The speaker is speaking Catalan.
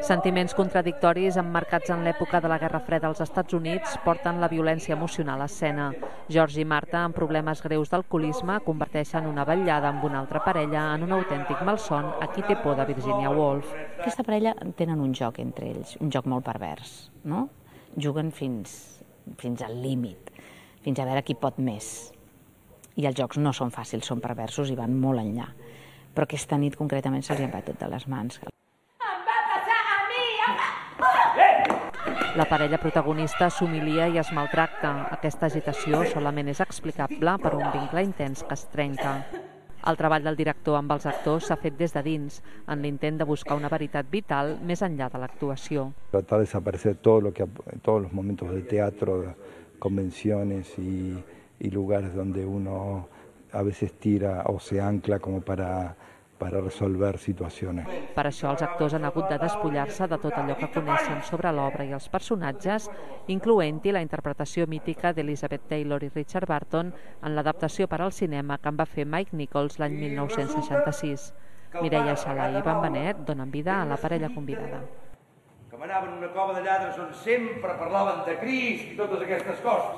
Sentiments contradictoris emmarcats en l'època de la Guerra Freda als Estats Units porten la violència emocional a escena. George i Martha, amb problemes greus d'alcoholisme, converteixen una vetllada amb una altra parella en un autèntic malson a qui té por de Virginia Woolf. Aquesta parella tenen un joc entre ells, un joc molt pervers, no? Juguen fins al límit, fins a veure qui pot més. I els jocs no són fàcils, són perversos i van molt enllà. Però aquesta nit concretament se'ls ha batut de les mans. La parella protagonista s'humilia i es maltracta. Aquesta agitació solament és explicable per un vincle intens que es trenca. El treball del director amb els actors s'ha fet des de dins, en l'intent de buscar una veritat vital més enllà de l'actuació. Tratar de desaparecer todos los momentos de teatro, convenciones y lugares donde uno a veces tira o se ancla como para resolver situaciones. Per això els actors han hagut de despullar-se de tot allò que coneixen sobre l'obra i els personatges, incloent-hi la interpretació mítica d'Elizabeth Taylor i Richard Burton en l'adaptació per al cinema que en va fer Mike Nichols l'any 1966. Mireia Xala i Ivan Benet donen vida a la parella convidada. Que manaven en una cova de lladres on sempre parlaven de Crist i totes aquestes coses.